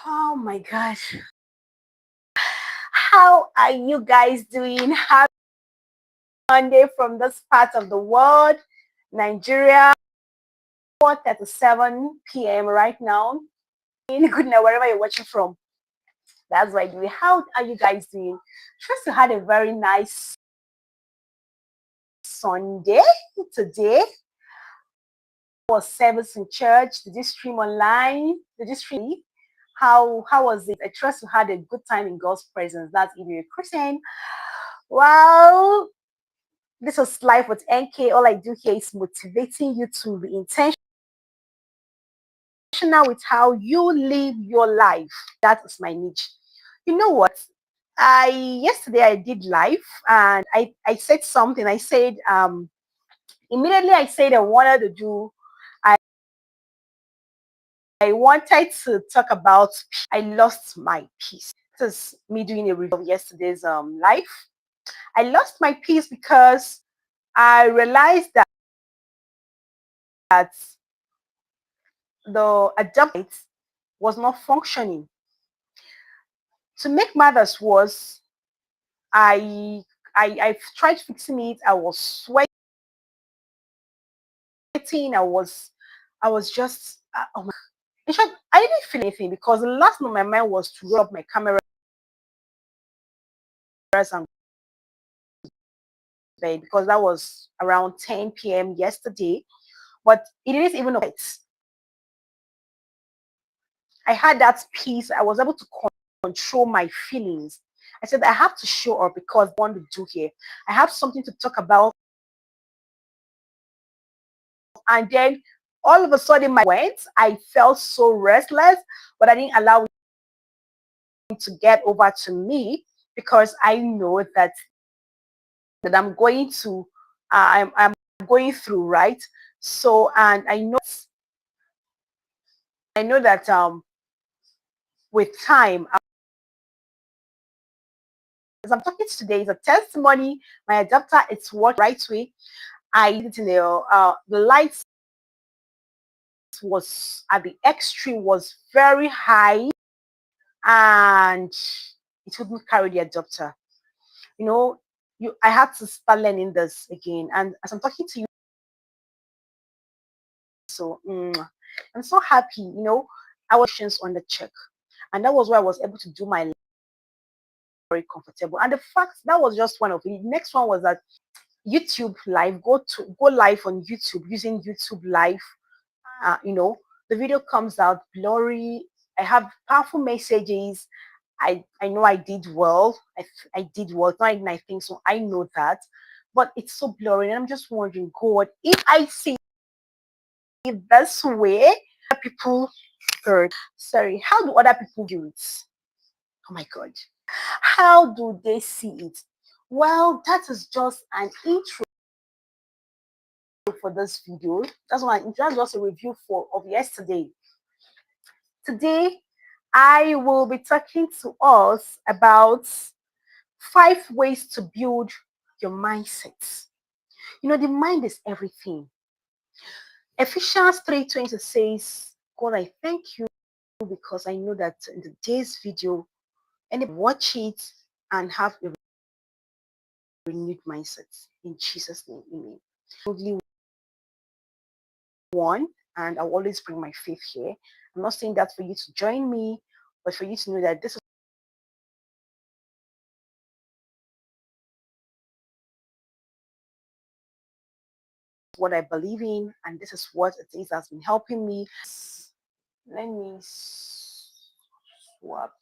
Oh my gosh. How are you guys doing? Happy Monday from this part of the world, Nigeria, 4:37 p.m. right now. Good night, wherever you're watching from. That's right. How are you guys doing? Trust you had a very nice Sunday today. Was service in church? Did you stream online? Did you stream? How was it? I trust you had a good time in God's presence. That's if you're a Christian. Well, this is Life with NK. All I do here is motivating you to be intentional with how you live your life. That is my niche. You know what? Yesterday I did live and I said something. I said immediately I said I wanted to do I wanted to talk about I lost my peace. This is me doing a review of yesterday's live. I lost my peace because I realized that the adjustment was not functioning. To make matters worse, I tried fixing it. I was sweating. I was just oh my. In fact, I didn't feel anything because the last thing on my mind was to roll up my cameras and bed because that was around 10 p.m. yesterday. But it didn't even affect. I had that peace. I was able to control my feelings. I said, I have to show up because I want to do here. I have something to talk about. And then all of a sudden, I felt so restless, but I didn't allow it to get over to me because I know that I'm going to, I'm going through, right? So, and I know that with time, as I'm talking today, is a testimony. My adapter, it's worked right way. I did it in the lights was at the extreme was very high and it wouldn't carry the adapter. You know, I had to start learning this again. And as I'm talking to you, so I'm so happy. I was on the check, and that was why I was able to do my very comfortable. And the fact that was just one of it. The next one was that YouTube live, go live on YouTube using YouTube live. The video comes out blurry. I have powerful messages. I know I did well. I did well. It's not even I think so. I know that. But it's so blurry. And I'm just wondering, God, if I see it this way, people heard. Sorry, how do other people view it? Oh my God. How do they see it? Well, that is just an intro for this video. That's just a review of yesterday. Today, I will be talking to us about 5 ways to build your mindset. The mind is everything. Ephesians 3:20 says, God, I thank you because I know that in today's video, and watch it and have a renewed mindset. In Jesus' name, amen. Only one, and I'll always bring my faith here. I'm not saying that for you to join me, but for you to know that this is what I believe in, and this is what it is that's been helping me. Let me swap.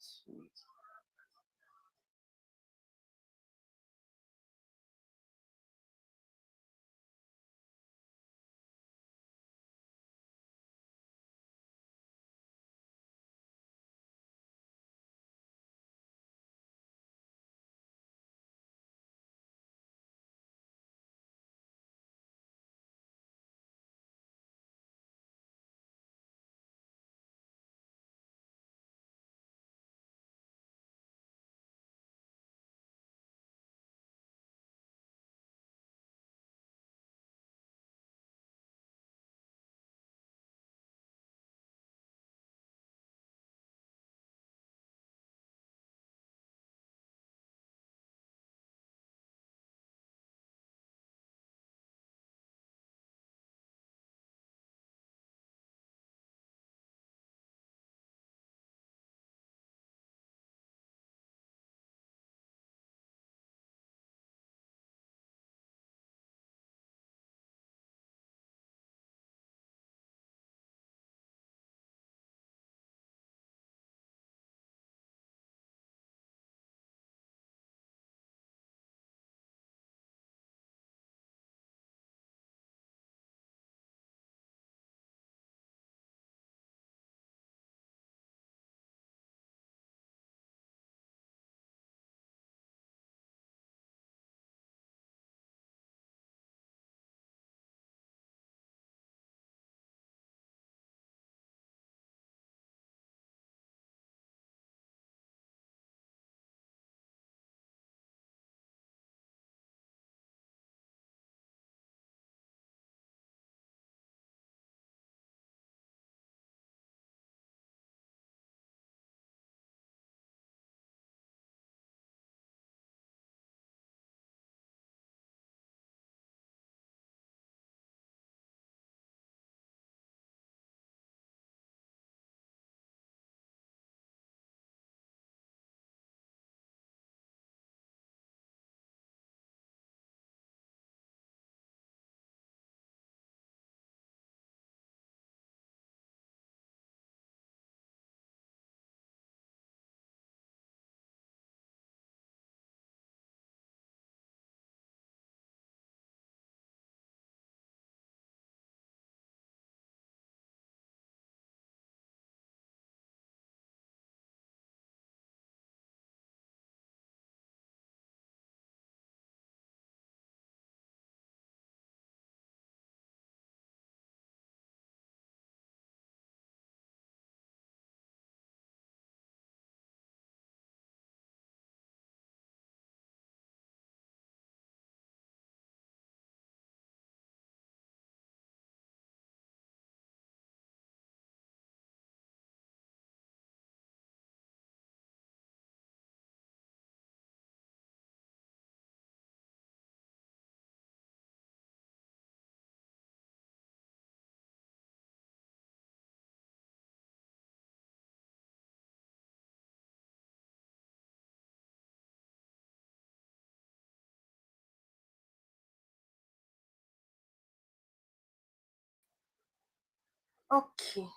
Okay.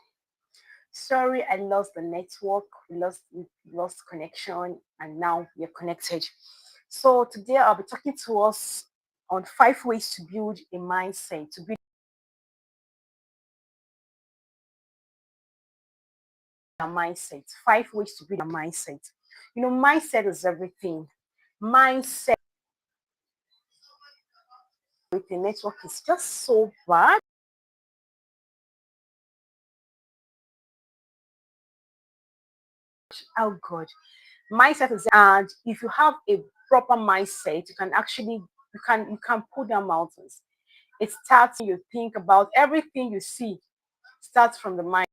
Sorry, I lost the network. We lost connection, and now we're connected. So today I'll be talking to us on 5 ways to build a mindset, to build a mindset. 5 ways to build a mindset. Mindset is everything. Mindset with the network is just so bad. Oh God. Mindset is, and if you have a proper mindset, you can actually you can pull down mountains. It starts when you think about everything you see starts from the mind.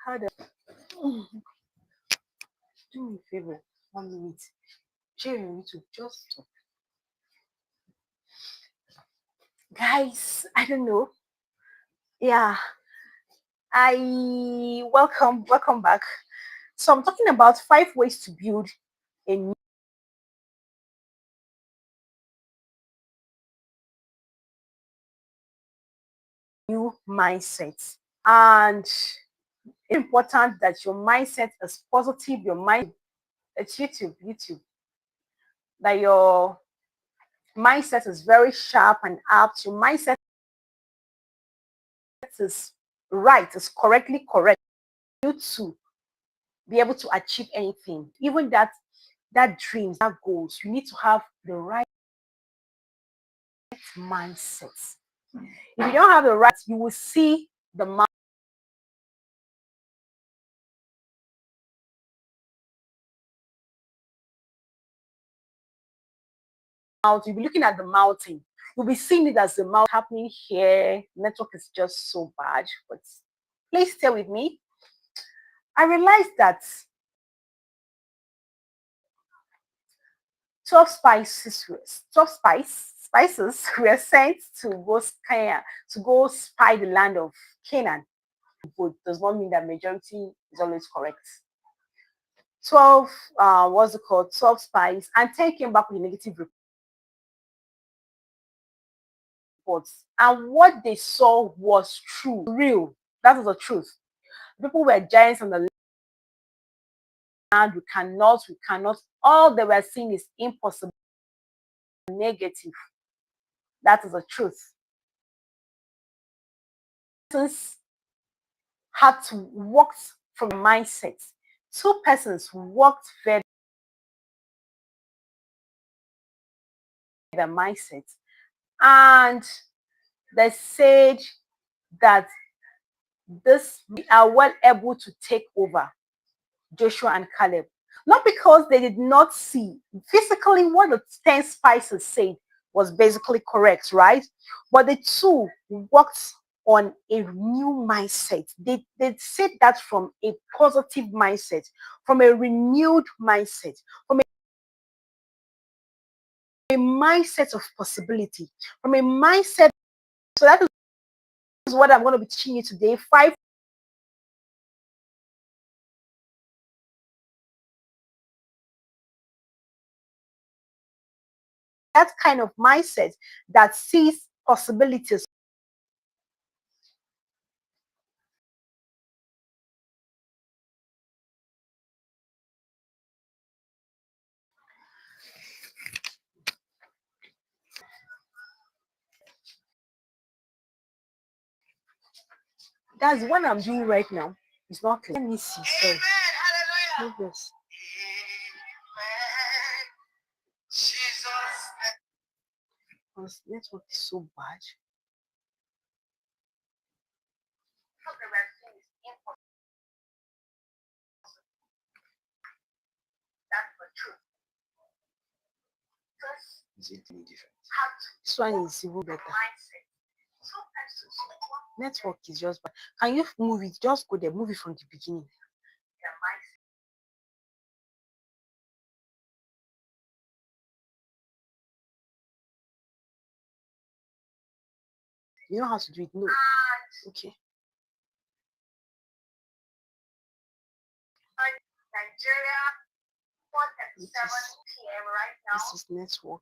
How do do me a favor? 1 minute. Share your YouTube. Just stop. Guys, I don't know. Yeah, I welcome back. So I'm talking about 5 ways to build a new mindset. And it's important that your mindset is positive. Your mind, it's YouTube, that your mindset is very sharp and apt. Your mindset is right, is correctly correct. You to be able to achieve anything, even that dreams, that goals, you need to have the right mindset. If you don't have the right, you will see the mountain. You'll be looking at the mountain. You'll be seeing it as the mountain happening here. Network is just so bad. But please stay with me. I realized that 12 spices, 12 spices were sent to go spy the land of Canaan. But does not mean that majority is always correct. 12, what's it called? 12 spies, and 10 came back with negative reports. And what they saw was true, real. That was the truth. People were giants on the land. We cannot. All they were seeing is impossible, negative. That is the truth. Since had to work from mindset. Two persons worked very their mindset, and they said that this we are well able to take over Joshua and Caleb. Not because they did not see physically what the 10 spices said was basically correct, right? But the two worked on a new mindset. They said that from a positive mindset, from a renewed mindset, from a mindset of possibility, from a mindset. So that is what I'm going to be teaching you today. 5 that kind of mindset that sees possibilities. That's what I'm doing right now. It's not clear. Let me see. Sorry. Move this. Because network is so bad. Is it any different? This one is even better. Network is just bad. Can you move it? Just go there. Move it from the beginning. You know how to do it? No. Okay. Nigeria, 4:37 This is network.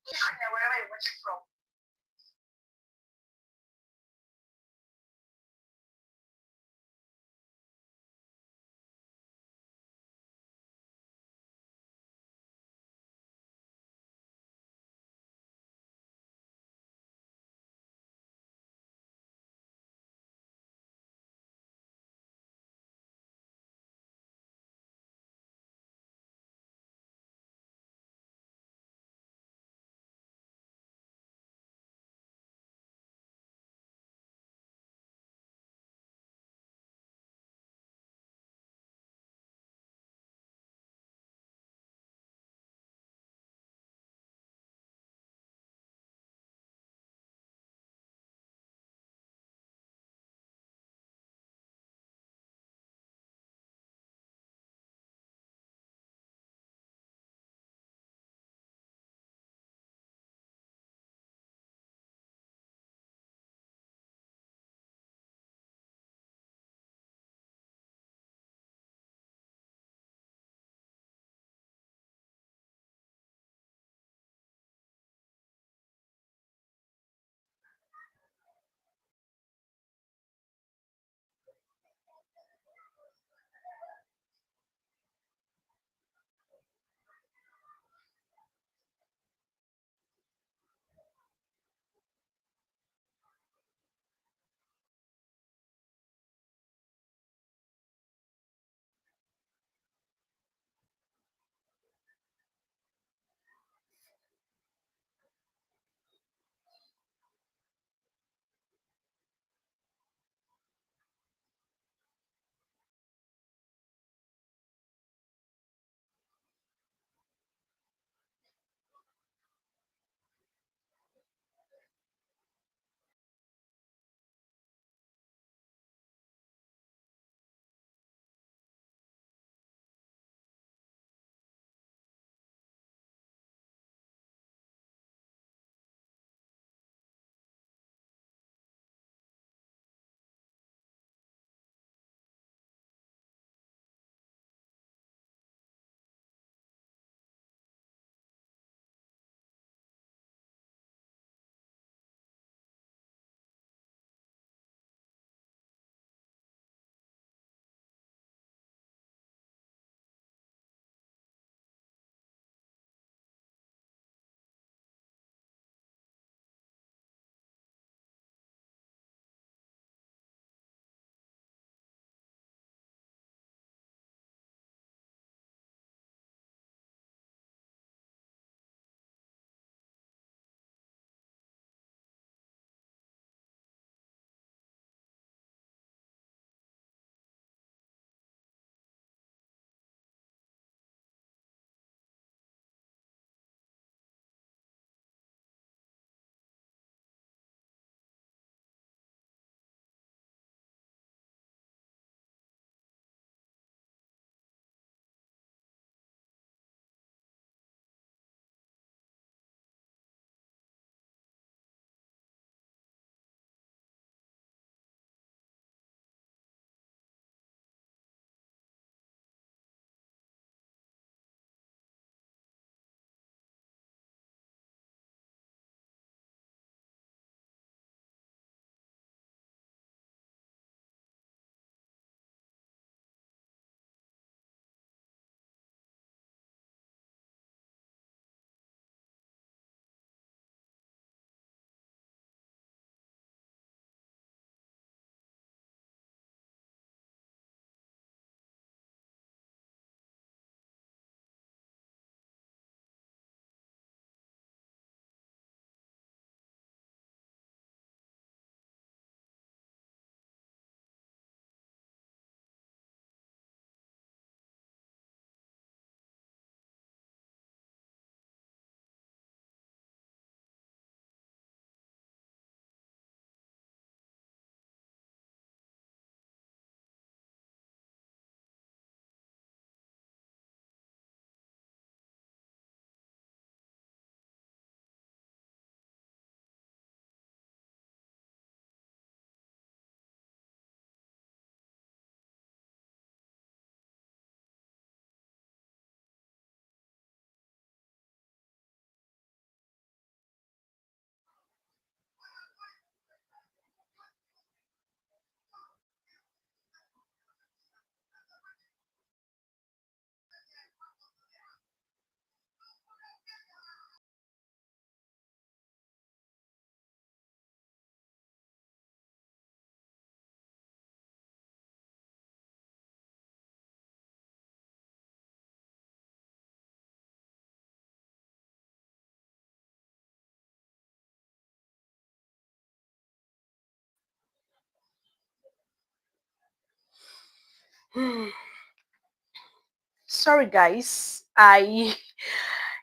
Sorry guys, the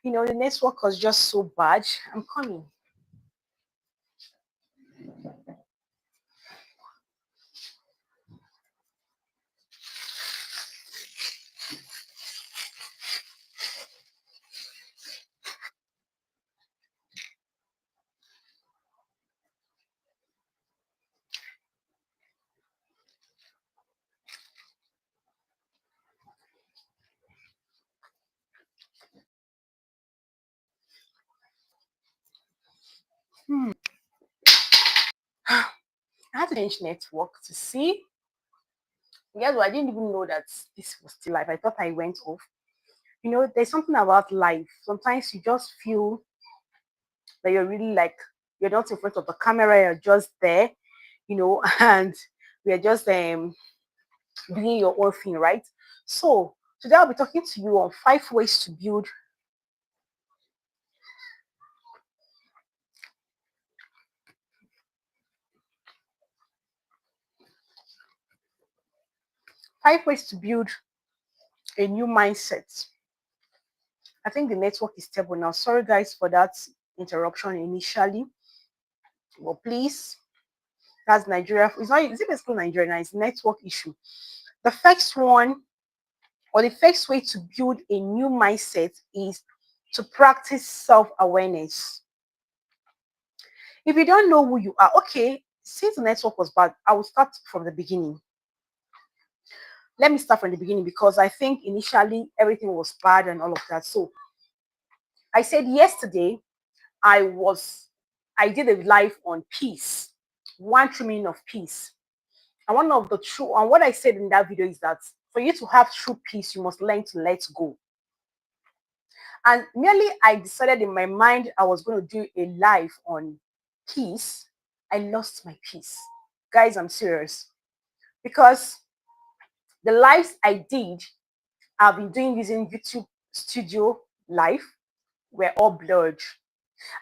network was just so bad. I'm coming. I had to change network to see. Guess what? I didn't even know that this was still live. I thought I went off. There's something about life. Sometimes you just feel that you're really like you're not in front of the camera, you're just there, and we're just doing your own thing, right? So today I'll be talking to you on 5 ways to build a new mindset. I think the network is stable now. Sorry guys for that interruption initially. But please, that's Nigeria. It's not is it basically Nigeria, it's network issue. The first one, or the first way to build a new mindset is to practice self-awareness. If you don't know who you are, okay, since the network was bad, I will start from the beginning. Let me start from the beginning because I think initially everything was bad and all of that. So I said yesterday I did a live on peace, one true meaning of peace. And what I said in that video is that for you to have true peace, you must learn to let go. And merely I decided in my mind I was going to do a live on peace. I lost my peace. Guys, I'm serious. Because the lives I did, I've been doing using YouTube Studio Live, were all blurred.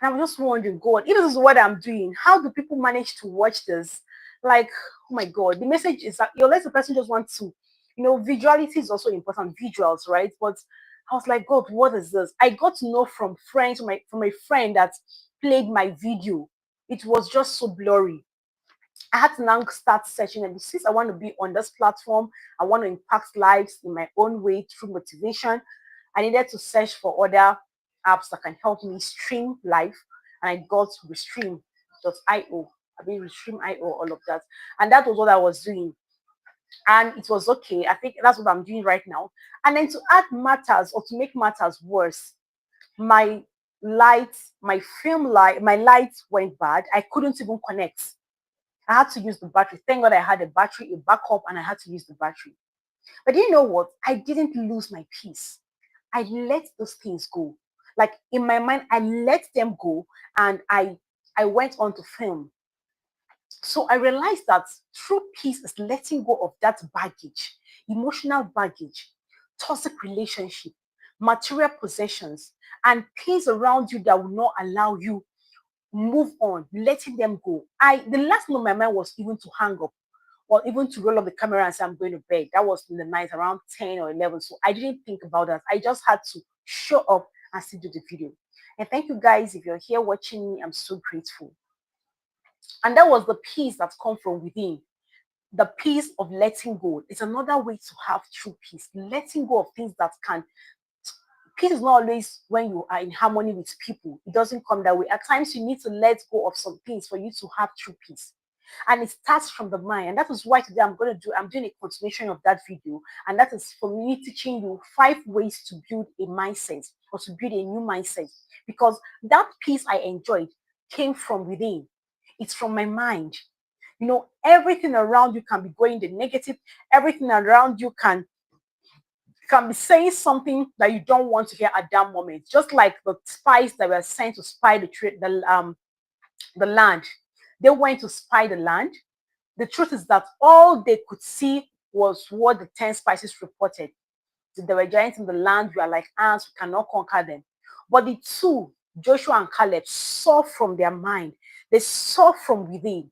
And I'm just wondering, God, if this is what I'm doing, how do people manage to watch this? Like, oh my God, the message is that unless the person just wants to, visuality is also important, visuals, right? But I was like, God, what is this? I got to know from a friend that played my video. It was just so blurry. I had to now start searching, and since I want to be on this platform, I want to impact lives in my own way through motivation. I needed to search for other apps that can help me stream live, and I got Restream.io. I mean Restream.io, all of that, and that was what I was doing, and it was okay. I think that's what I'm doing right now. And then to add matters or to make matters worse, my my lights went bad. I couldn't even connect. I had to use the battery. Thank God I had a battery, a backup, and I had to use the battery. But you know what? I didn't lose my peace. I let those things go. Like in my mind, I let them go, and I went on to film. So I realized that true peace is letting go of that baggage, emotional baggage, toxic relationship, material possessions, and things around you that will not allow you move on, letting them go. The last thing on my mind was even to hang up or even to roll up the camera and say I'm going to bed. That was in the night around 10 or 11. So I didn't think about that. I just had to show up and still do the video. And thank you guys. If you're here watching me, I'm so grateful. And that was the peace that's come from within. The peace of letting go. It's another way to have true peace. Letting go of things that can. Peace is not always when you are in harmony with people. It doesn't come that way. At times, you need to let go of some things for you to have true peace. And it starts from the mind. And that is why today I'm doing a continuation of that video. And that is for me teaching you 5 ways to build a mindset or to build a new mindset. Because that peace I enjoyed came from within. It's from my mind. Everything around you can be going the negative. Everything around you can be saying something that you don't want to hear at that moment. Just like the spies that were sent to spy the land. They went to spy the land. The truth is that all they could see was what the 10 spies reported. There were giants in the land. We are like ants. We cannot conquer them. But the two, Joshua and Caleb, saw from their mind. They saw from within.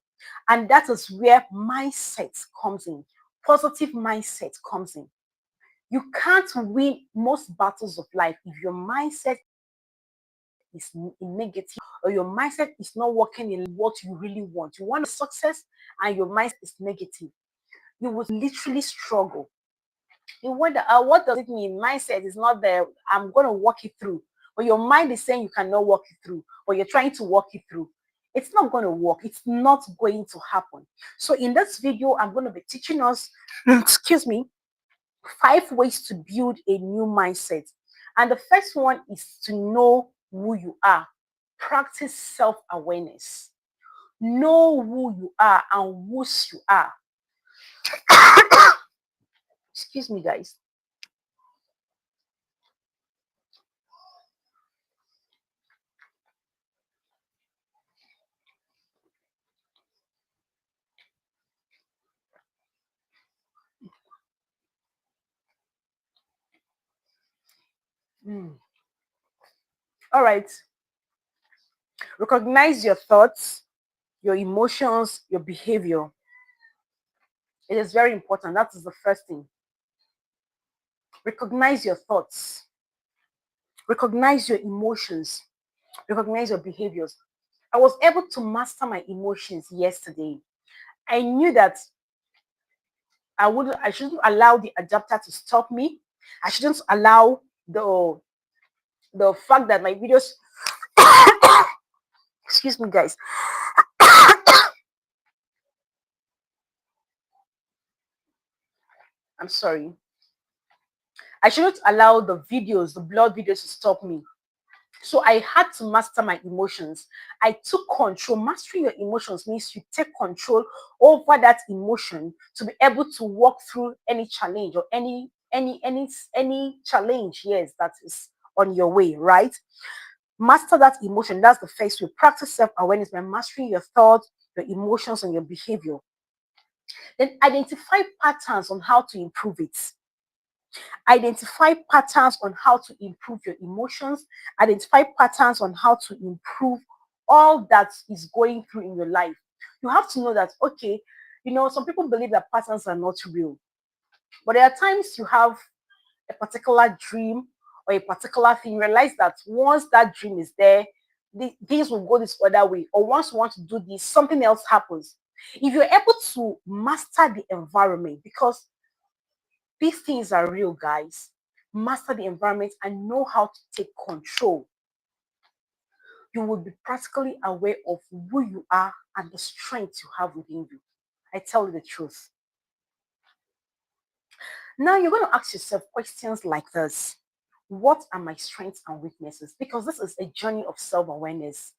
And that is where mindset comes in. positive mindset comes in. You can't win most battles of life if your mindset is negative, or your mindset is not working in what you really want. You want success and your mindset is negative. You would literally struggle. You wonder, what does it mean? Mindset is not there. I'm going to walk it through. But your mind is saying you cannot walk it through, or you're trying to walk it through. It's not going to work. It's not going to happen. So in this video, I'm going to be teaching us, excuse me, 5 ways to build a new mindset. And the first one is to know who you are. Practice self-awareness. Know who you are and whose you are. Excuse me, guys. All right. Recognize your thoughts, your emotions, your behavior. It is very important. That is the first thing. Recognize your thoughts. Recognize your emotions. Recognize your behaviors. I was able to master my emotions yesterday. I knew that I shouldn't allow the adapter to stop me. I shouldn't allow the fact that my videos excuse me, guys. I'm sorry. I shouldn't allow the blood videos to stop me. So I had to master my emotions. I took control. Mastering your emotions means you take control over that emotion to be able to walk through any challenge or any challenge, yes, that is on your way, right? Master that emotion. That's the first way. Practice self-awareness by mastering your thoughts, your emotions, and your behavior. Then identify patterns on how to improve it. Identify patterns on how to improve your emotions. Identify patterns on how to improve all that is going through in your life. You have to know that, okay, some people believe that patterns are not real. But there are times you have a particular dream or a particular thing, you realize that once that dream is there, things will go this other way. Or once you want to do this, something else happens. If you're able to master the environment, because these things are real, guys, master the environment and know how to take control, you will be practically aware of who you are and the strength you have within you. I tell you the truth. Now you're going to ask yourself questions like this. What are my strengths and weaknesses? Because this is a journey of self-awareness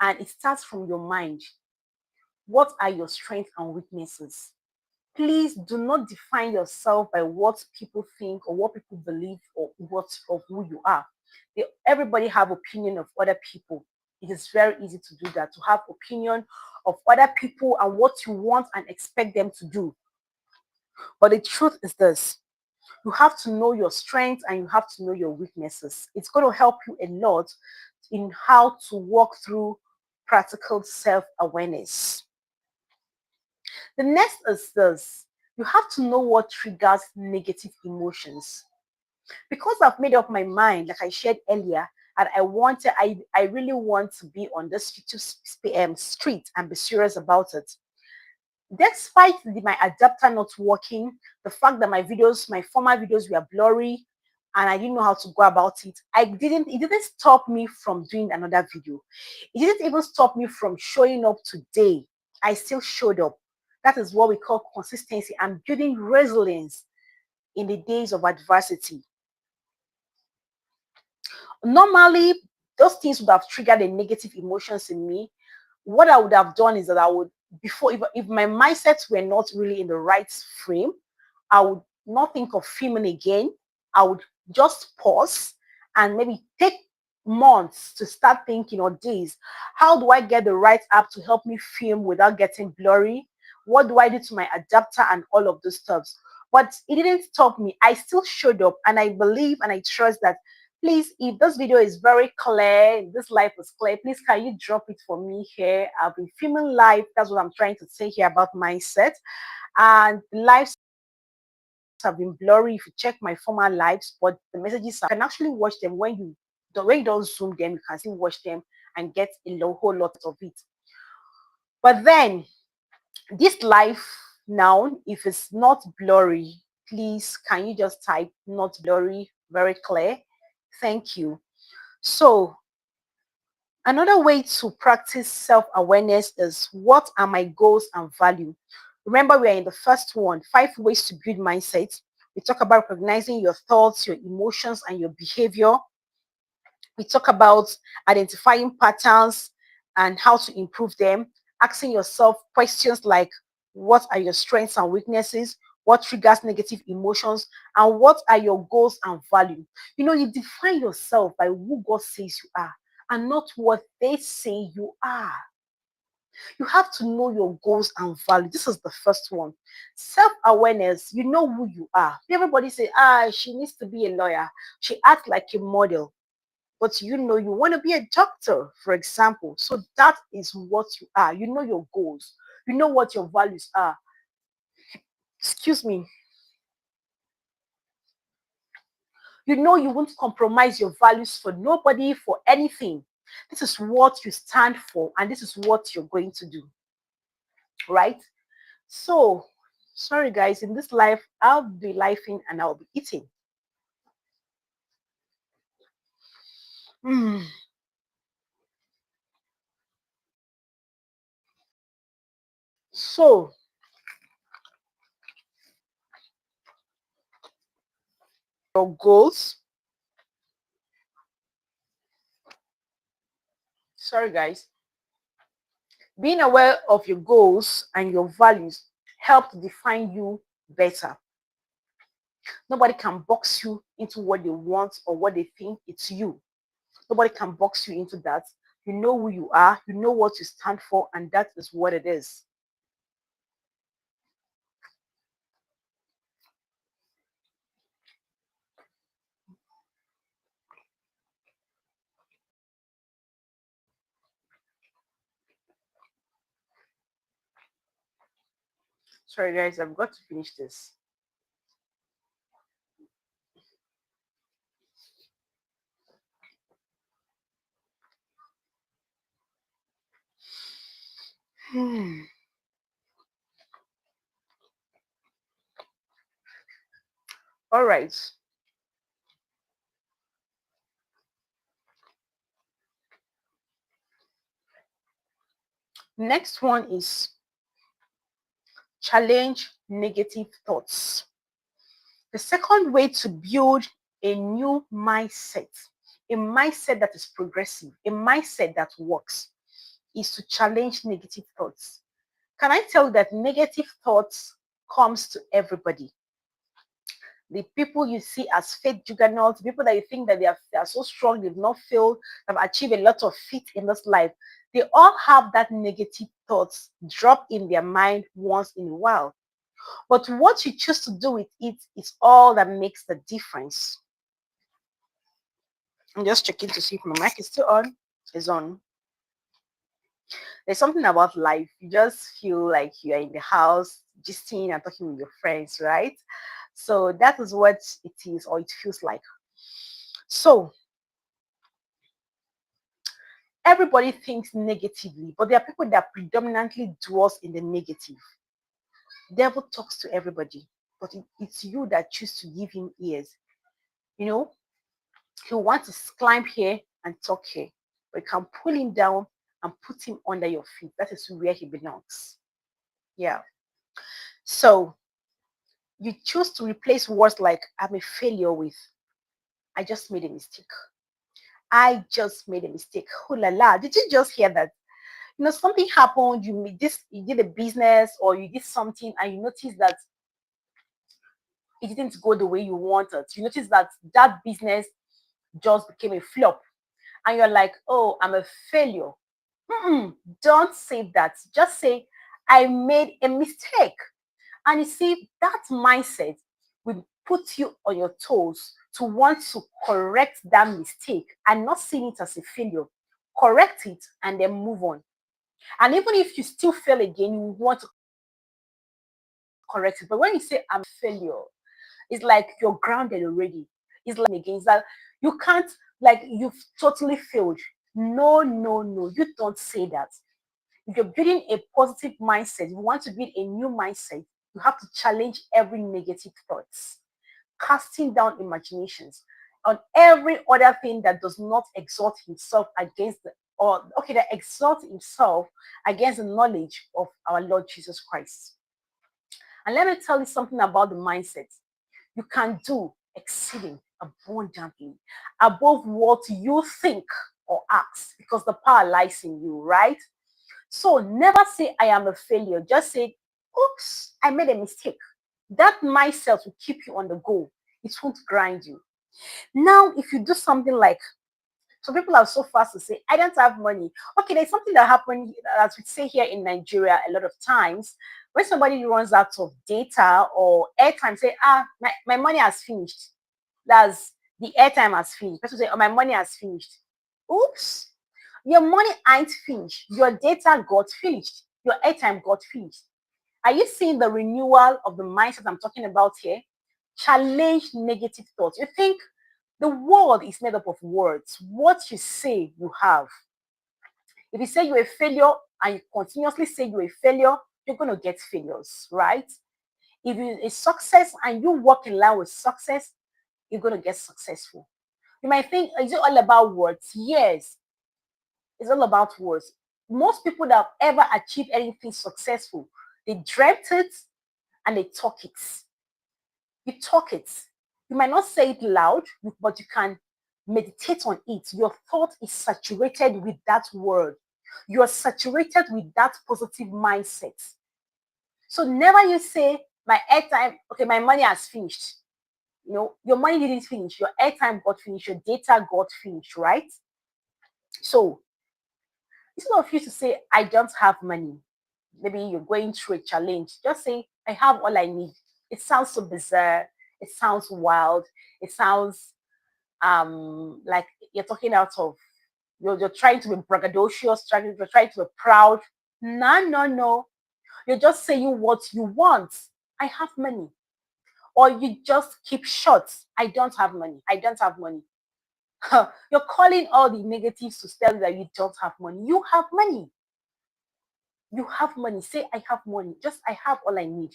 and it starts from your mind. What are your strengths and weaknesses? Please do not define yourself by what people think or what people believe or what of who you are. Everybody have opinion of other people. It is very easy to do that, to have opinion of other people and what you want and expect them to do. But the truth is this. You have to know your strengths and you have to know your weaknesses. It's going to help you a lot in how to walk through practical self-awareness. The next is this. You have to know what triggers negative emotions. Because I've made up my mind, like I shared earlier, and I really want to be on this YouTube street and be serious about it. Despite my adapter not working, the fact that my former videos were blurry, and I didn't know how to go about it, it didn't stop me from doing another video. It didn't even stop me from showing up today. I still showed up. That is what we call consistency and building resilience in the days of adversity. Normally, those things would have triggered a negative emotions in me. What I would have done is that I would, if my mindsets were not really in the right frame, I would not think of filming again. I would just pause and maybe take months to start thinking, or days, how do I get the right app to help me film without getting blurry? What do I do to my adapter and all of those stuff? But it didn't stop me. I still showed up, and I believe and I trust that, please, if this video is very clear, this live is clear, please can you drop it for me here? I'll be filming live. That's what I'm trying to say here about mindset. and the lives have been blurry. If you check my former lives, but the messages you can actually watch them when you don't zoom them, you can still watch them and get whole lot of it. But then this life now, if it's not blurry, please can you just type not blurry, very clear? Thank you. So another way to practice self-awareness is, what are my goals and value? Remember, we are in the first one, 5 ways to build mindset. We talk about recognizing your thoughts, your emotions, and your behavior. We talk about identifying patterns and how to improve them, asking yourself questions like, what are your strengths and weaknesses? What triggers negative emotions? And what are your goals and value? You define yourself by who God says you are and not what they say you are. You have to know your goals and value. This is the first one. Self-awareness, you know who you are. Everybody say, she needs to be a lawyer. She acts like a model. But you want to be a doctor, for example. So that is what you are. You know your goals. You know what your values are. Excuse me. You know you won't compromise your values for nobody, for anything. This is what you stand for, and this is what you're going to do. Right? So, sorry guys, in this life, I'll be lifing and I'll be eating. Mm. So, your goals. Sorry guys. Being aware of your goals and your values help to define you better. Nobody can box you into what they want or what they think. It's you. Nobody can box you into that. You know who you are, you know what you stand for, and that is what it is. Sorry, guys, I've got to finish this. All right. Next one is challenge negative thoughts. The second way to build a new mindset, a mindset that is progressive, a mindset that works, is to challenge negative thoughts. Can I tell you that negative thoughts comes to everybody? The people you see as fake juggernauts, people that you think that they are so strong, they've not failed, have achieved a lot of feat in this life, they all have that negative thoughts drop in their mind once in a while. But what you choose to do with it is all that makes the difference. I'm just checking to see if my mic is still on. It's on. There's something about life. You just feel like you're in the house, gisting and talking with your friends, right? So that is what it is, or it feels like. So everybody thinks negatively, but there are people that predominantly dwells in the negative. Devil talks to everybody, but it's you that choose to give him ears. You know, he wants to climb here and talk here, but you can pull him down and put him under your feet. That is where he belongs. Yeah. So you choose to replace words like I'm a failure with I just made a mistake. I just made a mistake. Oh la la. Did you just hear that? Something happened, you did a business or you did something and you notice that it didn't go the way you wanted. You notice that that business just became a flop. And you're like, oh, I'm a failure. Don't say that. Just say, I made a mistake. And you see, that mindset will put you on your toes to want to correct that mistake and not seeing it as a failure. Correct it and then move on. And even if you still fail again, you want to correct it. But when you say I'm a failure, it's like you're grounded already. It's like against that you can't, like, you've totally failed. No, no, no. You don't say that. If you're building a positive mindset, if you want to build a new mindset, you have to challenge every negative thoughts, casting down imaginations on every other thing that does not exalt himself against the, or okay, that exalts himself against the knowledge of our Lord Jesus Christ. And let me tell you something about the mindset. You can do exceeding abundantly above what you think or ask, because the power lies in you, right? So never say I am a failure. Just say, oops, I made a mistake. That mindset will keep you on the go. It won't grind you. Now, if you do something like, some people are so fast to say, I don't have money. Okay, there's something that happened, as we say here in Nigeria a lot of times, when somebody runs out of data or airtime, say, my money has finished. That's the airtime has finished. People say, oh, my money has finished. Oops. Your money ain't finished. Your data got finished. Your airtime got finished. Are you seeing the renewal of the mindset I'm talking about here? Challenge negative thoughts. You think the world is made up of words. What you say, you have. If you say you're a failure and you continuously say you're a failure, you're going to get failures, right? If you a success and you work in line with success, you're going to get successful. You might think, is it all about words? Yes, it's all about words. Most people that have ever achieved anything successful, they dreamt it and they talk it. You talk it. You might not say it loud, but you can meditate on it. Your thought is saturated with that word. You are saturated with that positive mindset. So never you say, my airtime, okay, my money has finished. You know, your money didn't finish. Your airtime got finished. Your data got finished, right? So instead of you to say, I don't have money, maybe you're going through a challenge, just say, I have all I need. It sounds so bizarre. It sounds wild. It sounds like you're talking out of, you're trying to be braggadocious, you're trying to be proud. No, no, no. You're just saying what you want. I have money. Or you just keep short. I don't have money. I don't have money. You're calling all the negatives to tell you that you don't have money. You have money. You have money. Say, I have money. Just, I have all I need.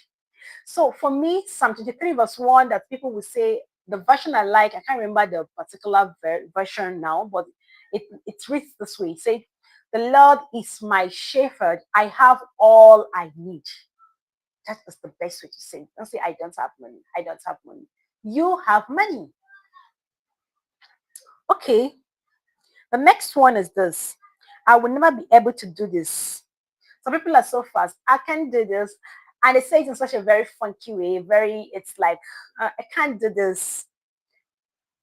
So for me, Psalm 23 verse 1, that people will say, the version I like, I can't remember the particular version now, but it reads this way. It says, the Lord is my shepherd. I have all I need. That is the best way to say it. Don't say, I don't have money. I don't have money. You have money. Okay. The next one is this. I will never be able to do this. Some people are so fast. I can do this. And they say it in such a very funky way. It's like, I can't do this.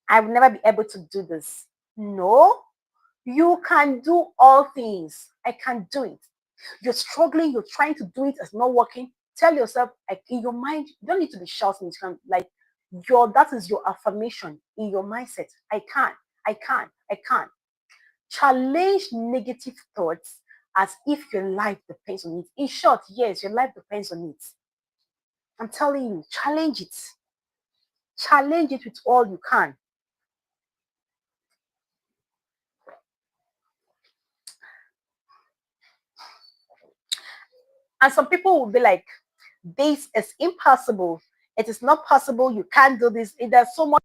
I will never be able to do this. No, you can do all things. I can do it. You're struggling. You're trying to do it. It's not working. Tell yourself, like, in your mind, you don't need to be shouting. Like, that is your affirmation in your mindset. I can. I can. I can. Challenge negative thoughts as if your life depends on it. In short, yes, your life depends on it. I'm telling you, challenge it. Challenge it with all you can. And some people will be like, this is impossible. It is not possible. You can't do this. There's so much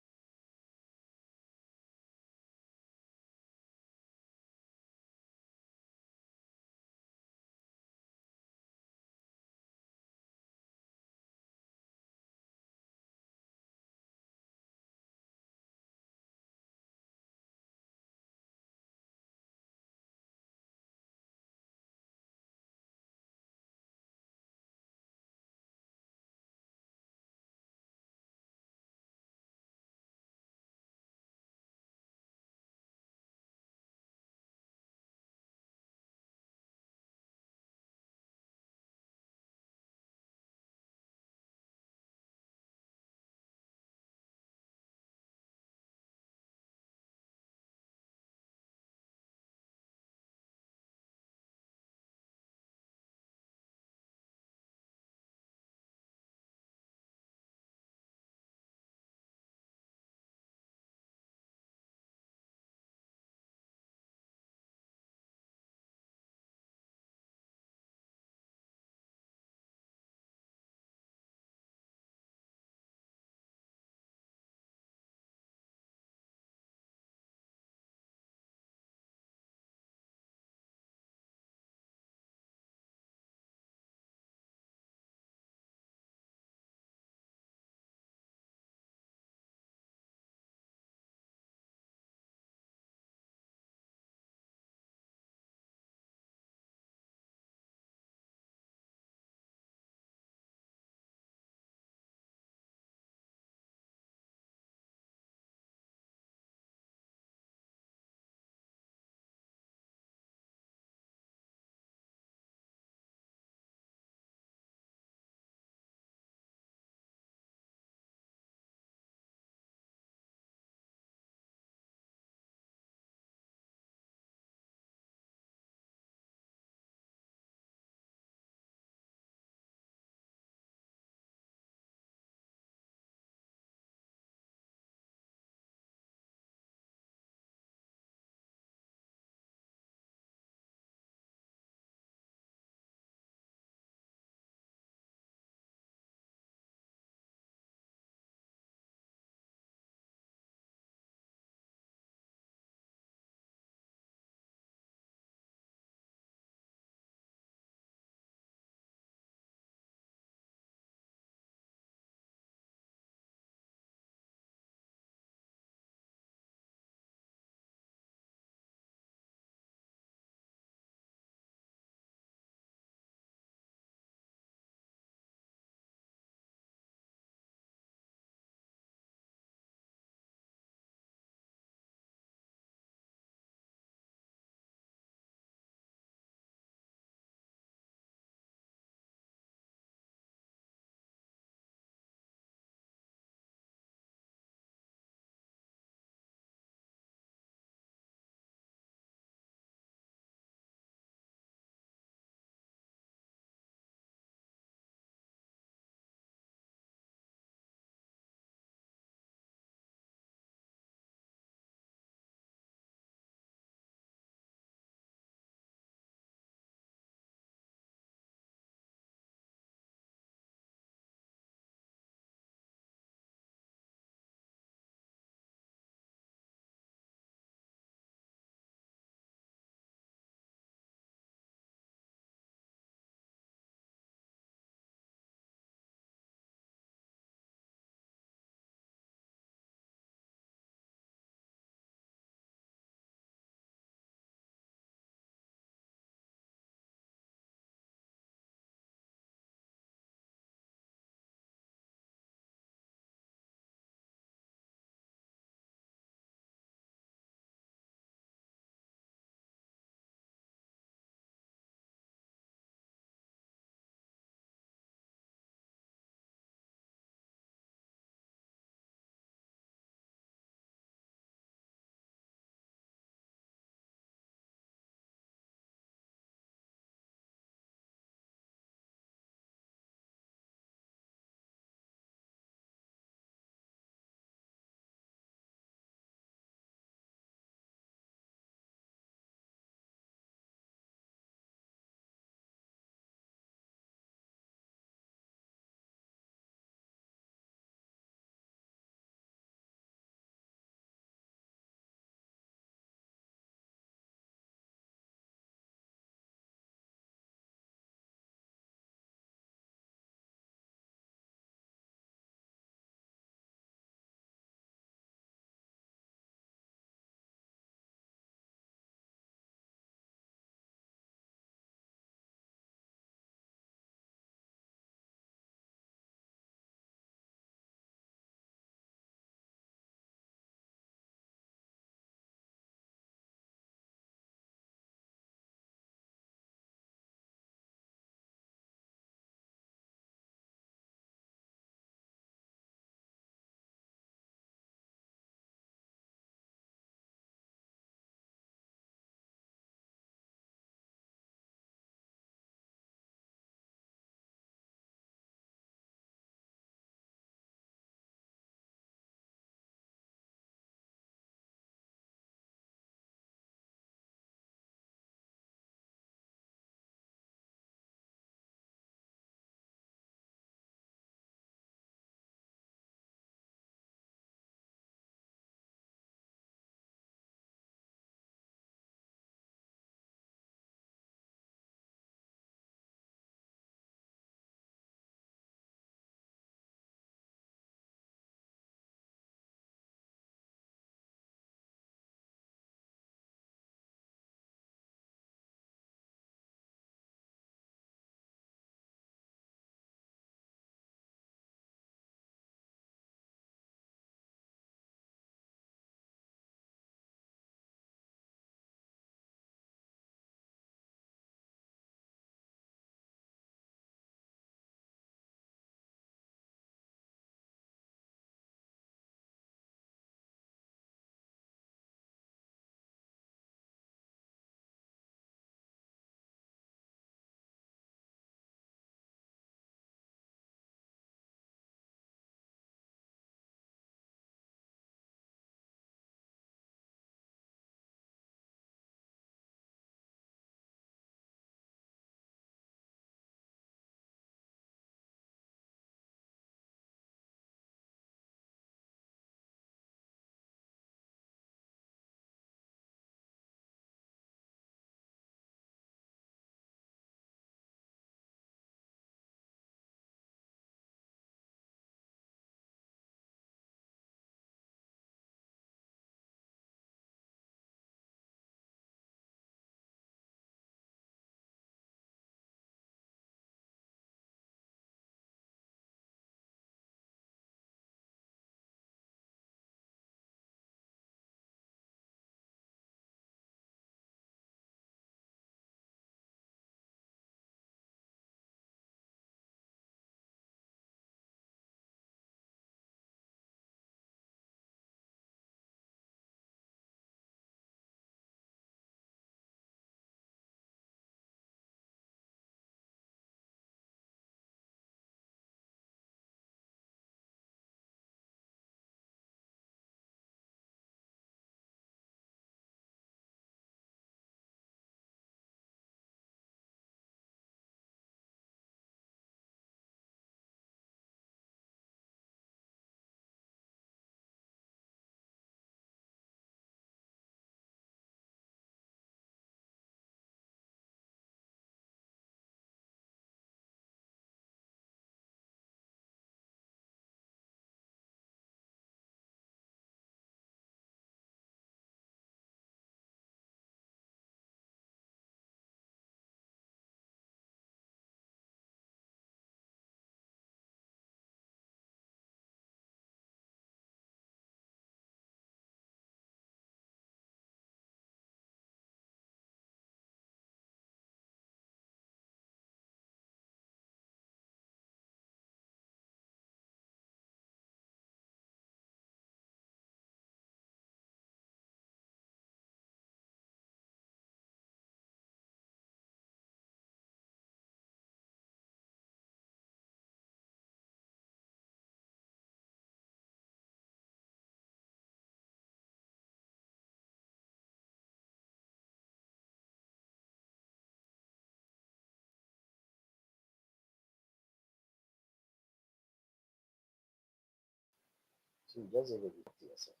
So you just give it to yourself.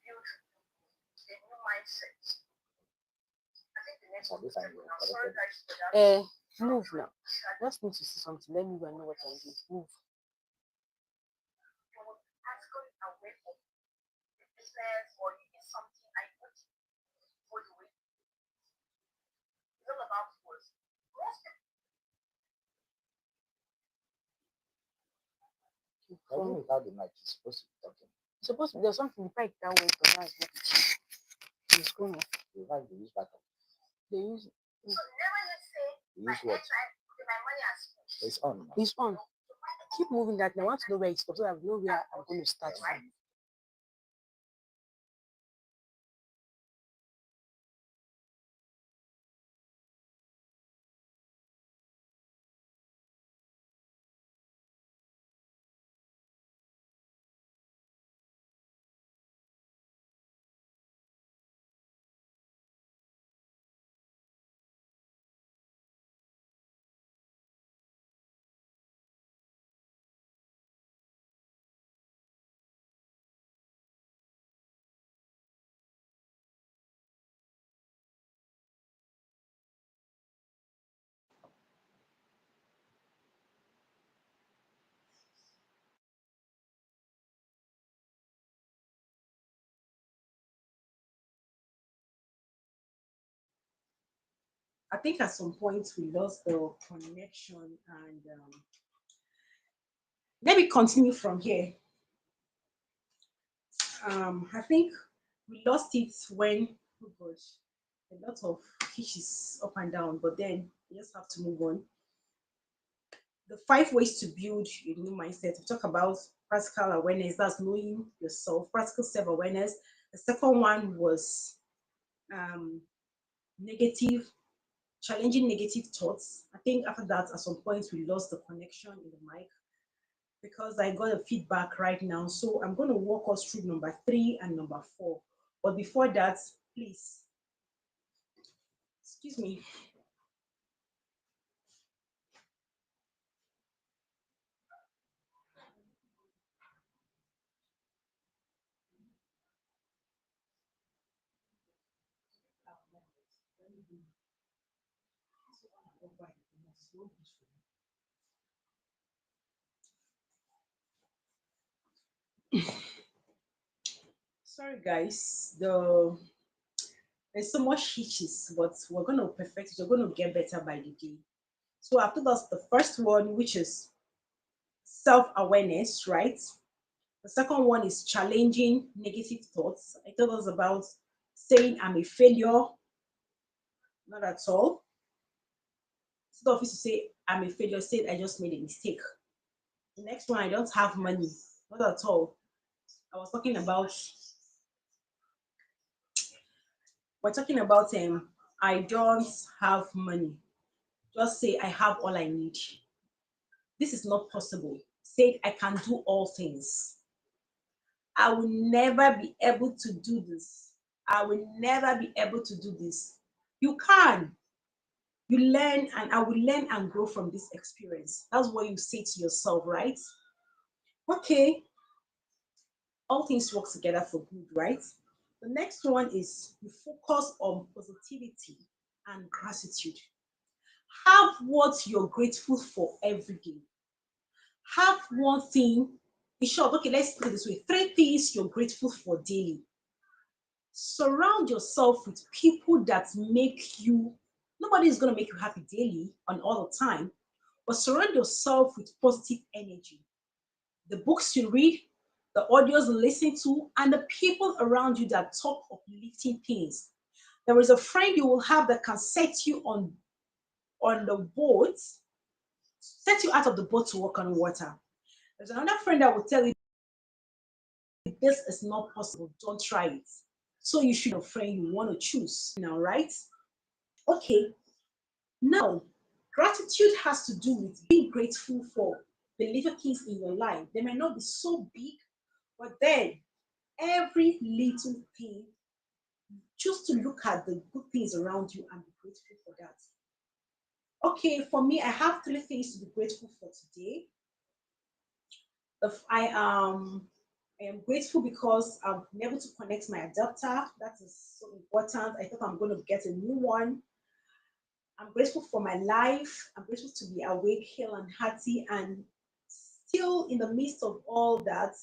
Build a new mindset. I think the next one. Sorry guys for that. Move now. Just need to see something. Let me go and know what I'm doing. Move. You're practically aware of the business or you did something I put for the way. It's all about words. Most people without the mic, you're supposed to be talking. Supposed to be there's something right that way, but that's what it's going on. You have to use backup. They use So never you say they use what? My money has finished. It's on. It's on. Keep moving that. I want to know where it's stops so I know where I'm going to start from. I think at some point we lost the connection and let me continue from here. I think we lost it when, oh gosh, a lot of fishes up and down, but then you just have to move on. The 5 ways to build a new mindset. We talk about practical awareness, that's knowing yourself, practical self awareness. The second one was um, negative, challenging negative thoughts. I think after that, at some point, we lost the connection in the mic because I got a feedback right now. So I'm going to walk us through number 3 and number 4. But before that, please, excuse me. Sorry, guys. There's so much hitches, but we're going to perfect it. We're going to get better by the day. So after that's the first one, which is self-awareness, right? The second one is challenging negative thoughts. I told us about saying I'm a failure, not at all. Instead of you to say I'm a failure, say I just made a mistake. The next one, I don't have money, not at all. I was talking about we're talking about I don't have money. Just say I have all I need. This is not possible. Say I can do all things. I will never be able to do this. I will never be able to do this. You can. You learn, and I will learn and grow from this experience. That's what you say to yourself, right? Okay, all things work together for good, right? The next one is you focus on positivity and gratitude. Have what you're grateful for every day. Have one thing, in short, okay, let's put it this way, 3 things you're grateful for daily. Surround yourself with people that make you, nobody is going to make you happy daily and all the time, but surround yourself with positive energy. The books you read, the audios you listen to, and the people around you that talk uplifting things. There is a friend you will have that can set you on the boat, set you out of the boat to walk on water. There's another friend that will tell you this is not possible, don't try it. So you should have a friend you want to choose now, right? Okay, now gratitude has to do with being grateful for the little things in your life. They may not be so big, but then every little thing, choose to look at the good things around you and be grateful for that. Okay, for me, I have 3 things to be grateful for today. If I I am grateful because I've been able to connect my adapter. That is so important. I thought I'm going to get a new one. I'm grateful for my life. I'm grateful to be awake, hale, and hearty, and still in the midst of all that,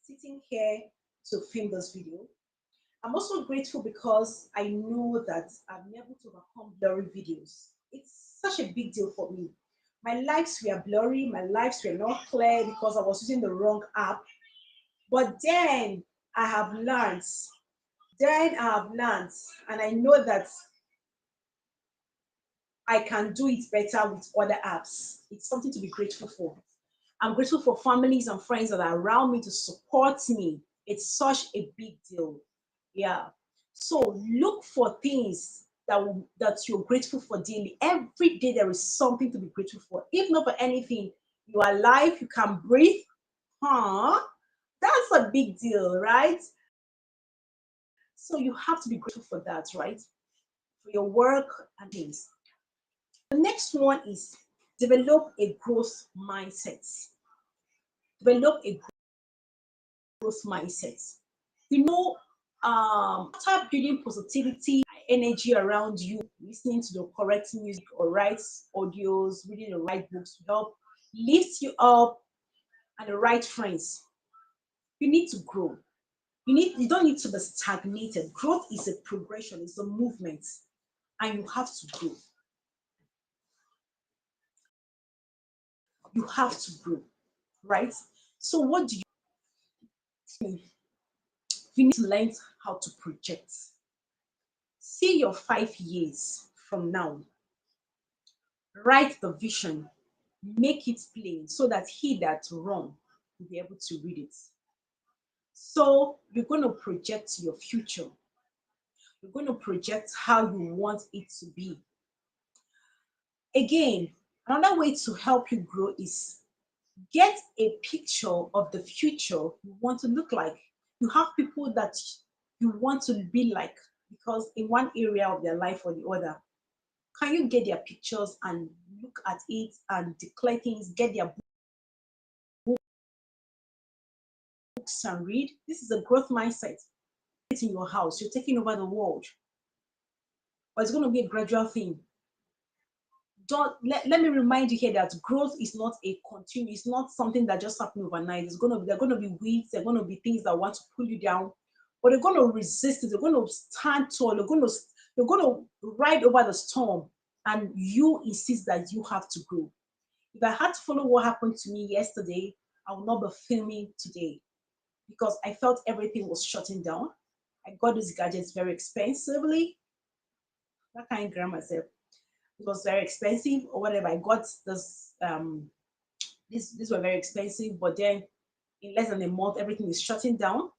sitting here to film this video. I'm also grateful because I know that I've been able to overcome blurry videos. It's such a big deal for me. My lives were blurry, my lives were not clear because I was using the wrong app. But then I have learned, and I know that I can do it better with other apps. It's something to be grateful for. I'm grateful for families and friends that are around me to support me. It's such a big deal. Yeah. So look for things that you're grateful for daily. Every day there is something to be grateful for. If not for anything, you are alive, you can breathe. Huh? That's a big deal, right? So you have to be grateful for that, right? For your work and things. The next one is develop a growth mindset. Develop a growth mindset. You know, after building positivity, energy around you, listening to the correct music or right audios, reading the right books to help lift you up, and the right friends, you need to grow. You don't need to be stagnated. Growth is a progression, it's a movement, and you have to grow. You have to grow, right? So what do you do? You need to learn how to project. See your 5 years from now. Write the vision, make it plain so that he that run will be able to read it. So you're going to project your future. You're going to project how you want it to be. Again, another way to help you grow is get a picture of the future you want to look like. You have people that you want to be like because in one area of their life or the other. Can you get their pictures and look at it and declare things, get their books and read? This is a growth mindset. It's in your house, you're taking over the world, but it's going to be a gradual thing. Don't let me remind you here that growth is not a continue, it's not something that just happened overnight. There are going to be weeds, there are going to be things that want to pull you down, but they're going to resist it, they're going to stand tall, you're going to ride over the storm, and you insist that you have to grow. If I had to follow what happened to me yesterday, I would not be filming today because I felt everything was shutting down. I got these gadgets very expensively. I can't grab myself. It was very expensive or whatever. I got this these were very expensive, but then in less than a month, everything is shutting down.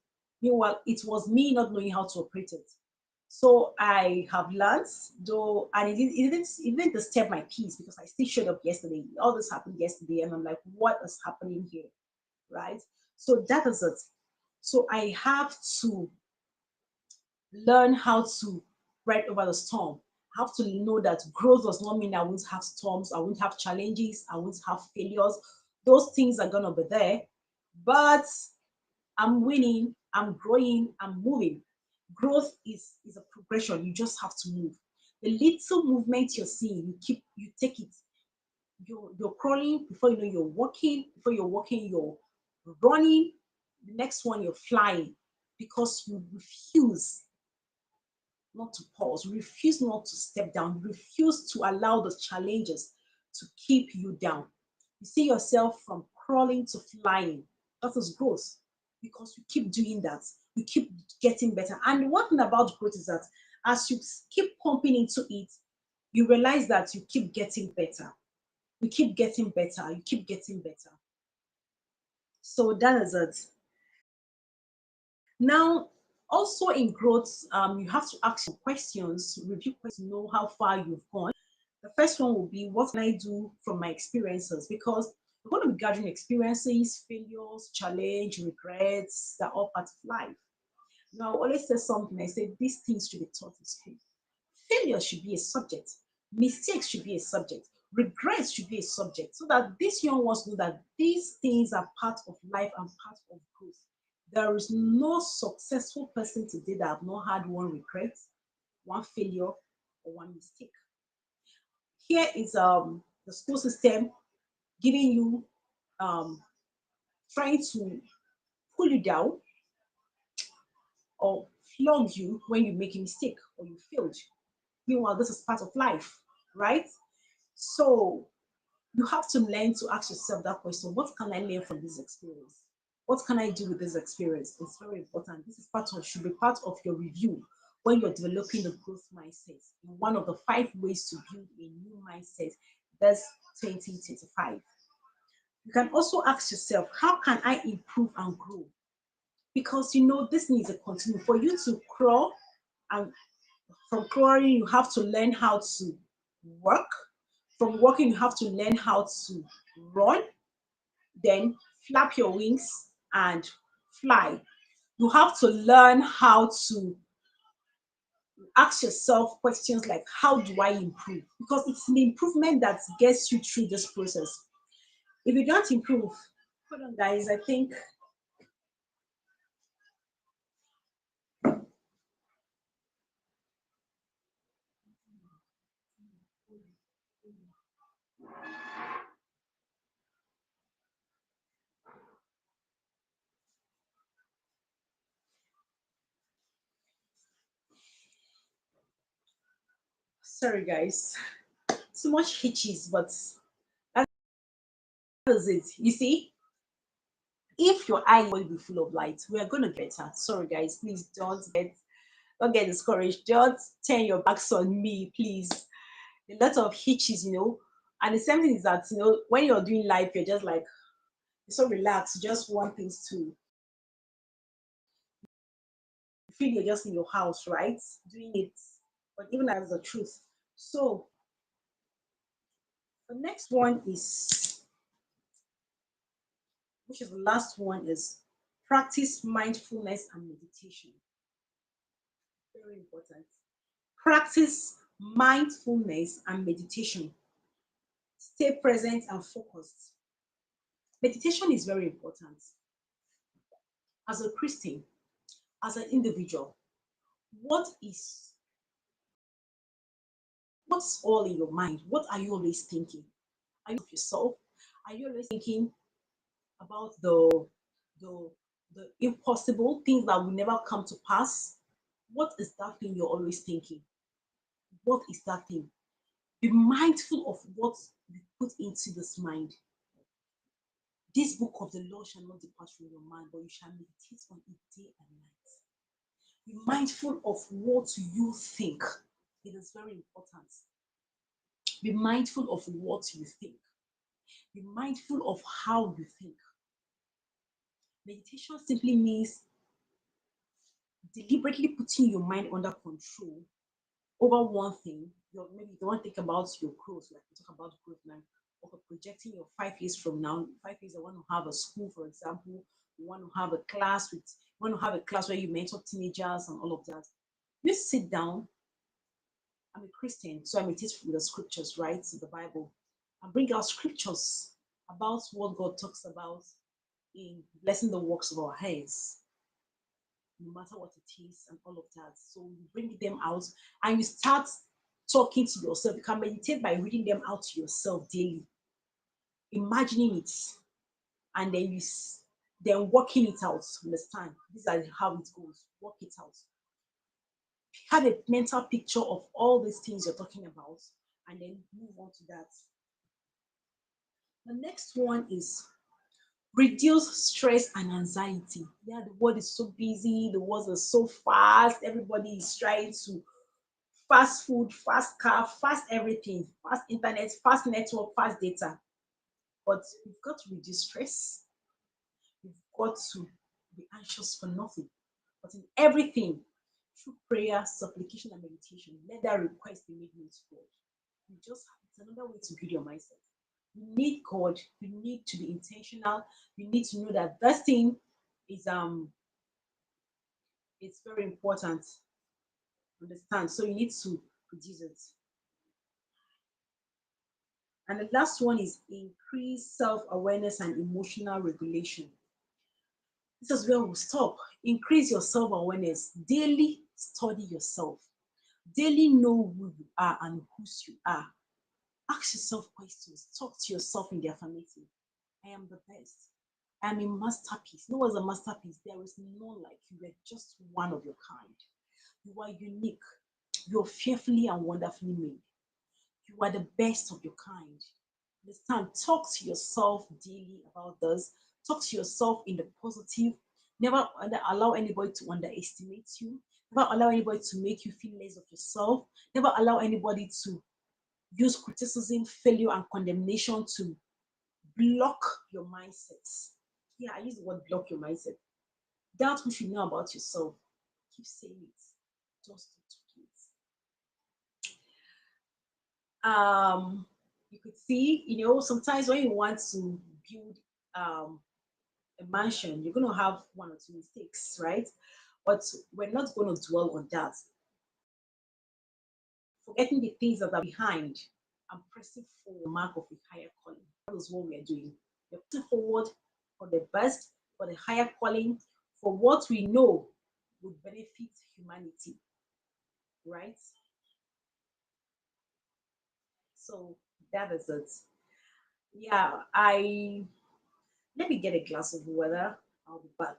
Meanwhile, it was me not knowing how to operate it. So I have learned, though, and it didn't disturb my peace because I still showed up yesterday. All this happened yesterday, and I'm like, what is happening here? Right? So that is it. So I have to learn how to ride over the storm. I have to know that growth does not mean I won't have storms, I won't have challenges, I won't have failures. Those things are gonna be there, but I'm winning, I'm growing, I'm moving. Growth is a progression. You just have to move. The little movement you're seeing, you take it. You're crawling, before you know you're walking, before you're walking, you're running, the next one you're flying because you refuse not to pause, you refuse not to step down, you refuse to allow the challenges to keep you down. You see yourself from crawling to flying. That is growth because you keep doing that, you keep getting better. And one thing about growth is that as you keep pumping into it, you realize that you keep getting better. You keep getting better, you keep getting better. So that is it. Now, also in growth, you have to ask some questions, review questions, know how far you've gone. The first one will be, what can I do from my experiences? Because we're going to be gathering experiences, failures, challenge, regrets, that are all part of life. Now, I always say something, I say these things should be taught in school. Failure should be a subject, mistakes should be a subject, regrets should be a subject, so that these young ones know that these things are part of life and part of growth. There is no successful person today that have not had one regret, one failure, or one mistake. Here is the school system giving you trying to pull you down or flog you when you make a mistake or you failed. Meanwhile, this is part of life, right? So you have to learn to ask yourself that question: what can I learn from this experience? What can I do with this experience? It's very important. This is part of should be part of your review when you're developing a growth mindset. One of the 5 ways to build a new mindset. That's 2025. You can also ask yourself, how can I improve and grow? Because this needs a continue. For you to crawl, and from crawling, you have to learn how to work. From working, you have to learn how to run, then flap your wings and fly. You have to learn how to ask yourself questions like, how do I improve? Because it's the improvement that gets you through this process. If you don't improve, hold on, guys, I think. Sorry, guys. So much hitches, but that is it. You see, if your eye will be full of light, we are going to get better. Sorry, guys. Please don't get discouraged. Don't turn your backs on me, please. A lot of hitches. And the same thing is that when you're doing life, you're just like you're so relaxed. You just want things to feel you're just in your house, right? Doing it, but even as the truth. So the next one is, which is the last one, is practice mindfulness and meditation. Very important. Practice mindfulness and meditation. Stay present and focused. Meditation is very important. As a Christian, as an individual, what is what's all in your mind? What are you always thinking? Are you of yourself? Are you always thinking about the the impossible things that will never come to pass? What is that thing you're always thinking? What is that thing? Be mindful of what you put into this mind. This book of the law shall not depart from your mind, but you shall meditate on it day and night. Be mindful of what you think. It is very important. Be mindful of what you think. Be mindful of how you think. Meditation simply means deliberately putting your mind under control over one thing. Maybe you don't think about your growth, like we talk about growth now, or projecting your 5 years from now. 5 years, I want to have a school, for example. You want to have a class with, you want to have a class where you mentor teenagers and all of that. You sit down. I'm a Christian, so I meditate with the scriptures, right? The Bible, and bring out scriptures about what God talks about in blessing the works of our hands, no matter what it is, and all of that. So you bring them out and you start talking to yourself. You can meditate by reading them out to yourself daily, imagining it, and then working it out. Understand? These are how it goes. Work it out. Have a mental picture of all these things you're talking about, and then move on to that. The next one is reduce stress and anxiety. Yeah, the world is so busy, the world is so fast, everybody is trying to fast food, fast car, fast everything, fast internet, fast network, fast data. But you've got to reduce stress. You've got to be anxious for nothing. But in everything, through prayer, supplication, and meditation, let that request be made known to God. It's another way to build your mindset. You need God, you need to be intentional, you need to know that that thing is it's very important. Understand? So you need to reduce it. And the last one is increase self-awareness and emotional regulation. This is where we'll stop. Increase your self-awareness. Daily study yourself. Daily know who you are and whose you are. Ask yourself questions. Talk to yourself in the affirmative. I am the best. I am a masterpiece. No one's a masterpiece. There is none like you. You're just one of your kind. You are unique. You're fearfully and wonderfully made. You are the best of your kind. Understand? Talk to yourself daily about this. Talk to yourself in the positive. Never allow anybody to underestimate you. Never allow anybody to make you feel less of yourself. Never allow anybody to use criticism, failure, and condemnation to block your mindset. Yeah, I use the word block your mindset. Doubt what you know about yourself. Keep saying it. Just keep it. You could see, sometimes when you want to build a mansion, you're gonna have one or two mistakes, right? But we're not gonna dwell on that. Forgetting the things that are behind and pressing for the mark of a higher calling. That is what we are doing. We're pressing forward for the best, for the higher calling, for what we know would benefit humanity, right? So that is it. Yeah, I let me get a glass of water. I'll be back.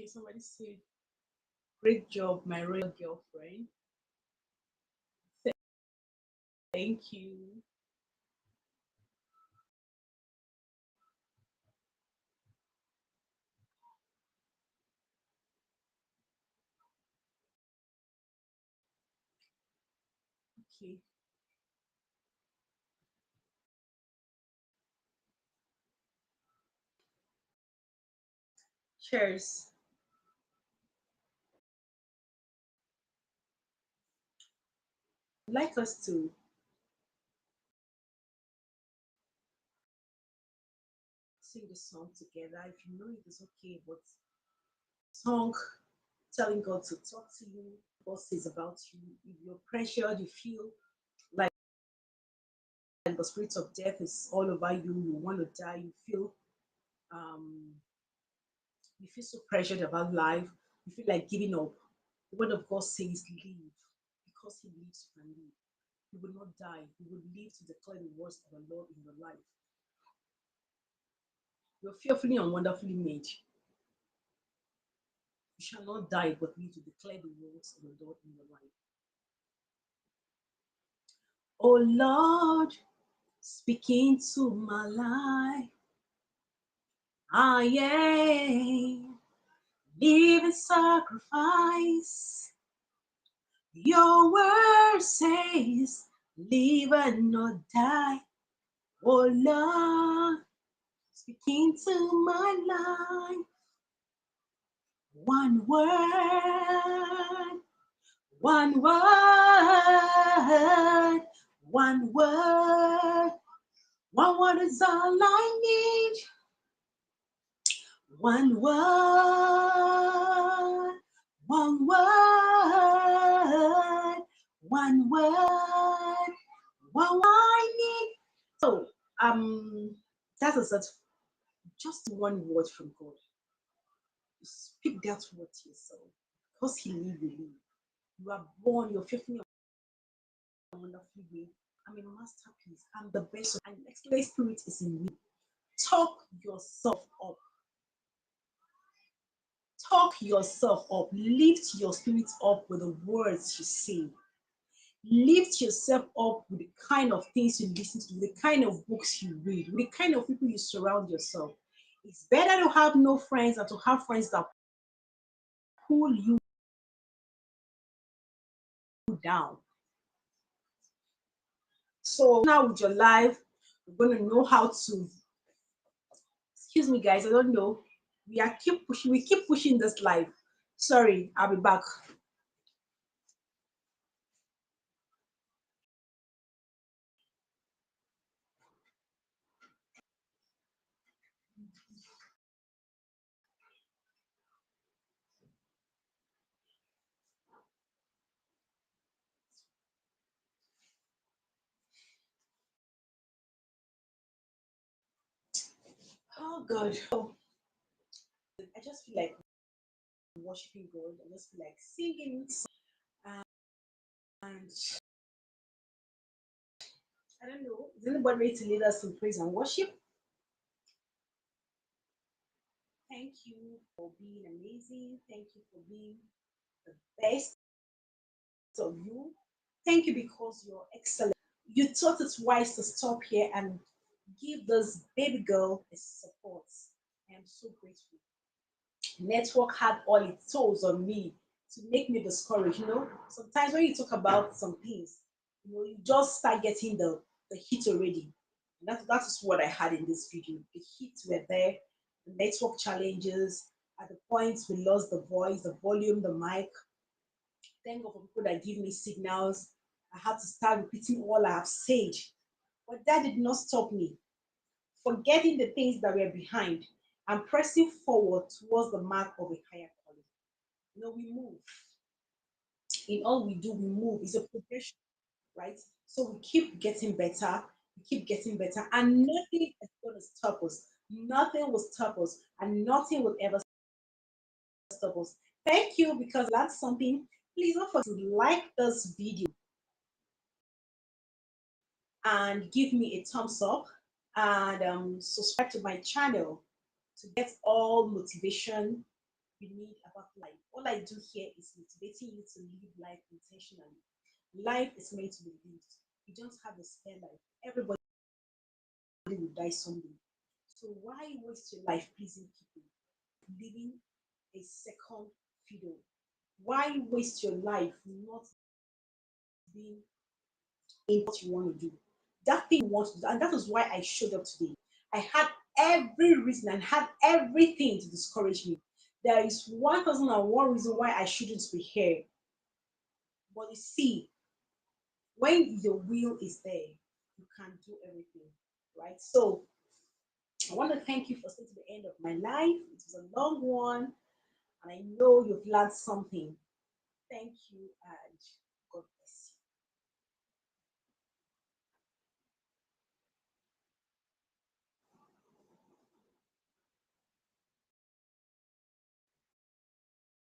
Okay, somebody said, great job, my royal girlfriend. Thank you. Okay. Cheers. I'd like us to sing the song together. If you know it is okay, but song telling God to talk to you, God says about you. If you're pressured, you feel like the spirit of death is all over you, you want to die, um you feel so pressured about life, you feel like giving up. The word of God says live, because he lives you can live. You will not die, you will live to declare the words of the Lord in your life. You're fearfully and wonderfully made. You shall not die, but live to declare the words of the Lord in your life. Oh Lord, speak into my life. I am living sacrifice. Your word says, live and not die. Oh Lord, speak into my life. One word, one word, one word. One word is all I need. One word, one word, one word, one I need. So, that is that. Just one word from God. Speak that word to yourself, because He lives with you. You are born. You're fearfully and wonderfully made. I'm a masterpiece. I'm the best. And the excellent spirit is in me. Talk yourself up. Talk yourself up. Lift your spirit up with the words you say. Lift yourself up with the kind of things you listen to, with the kind of books you read, with the kind of people you surround yourself. It's better to have no friends than to have friends that pull you down. So now with your life, we're gonna know how to. Excuse me, guys. I don't know. We are keep pushing. We keep pushing this life. Sorry, I'll be back. Oh God. Oh, I just feel like worshiping God. I just feel like singing. And I don't know. Is anybody ready to lead us in praise and worship? Thank you for being amazing. Thank you for being the best of you. Thank you because you're excellent. You thought it wise to stop here and give this baby girl a support. I am so grateful. Network had all its tolls on me to make me discouraged. Sometimes when you talk about some things, you just start getting the hit already. And that is what I had in this video. The hits were there, the network challenges, at the points we lost the voice, the volume, the mic. Thank God for people that give me signals. I had to start repeating all I have said. But that did not stop me. Forgetting the things that were behind and pressing forward towards the mark of a higher calling. We move. In all we do, we move. It's a progression, right? So we keep getting better, we keep getting better, and nothing is going to stop us. Nothing will stop us, and nothing will ever stop us. Thank you because that's something. Please don't forget to like this video and give me a thumbs up and subscribe to my channel to get all motivation you need about life. All I do here is motivating you to live life intentionally. Life is meant to be lived. You don't have a spare life. Everybody will die someday. So why waste your life pleasing people, living a second fiddle? Why waste your life not being in what you want to do? That thing you want to do, and that is why I showed up today. I had every reason and had everything to discourage me. There is 1001 reason why I shouldn't be here. But you see, when the will is there, you can do everything, right? So I want to thank you for staying to the end of my life. It was a long one, and I know you've learned something. Thank you, and God bless you.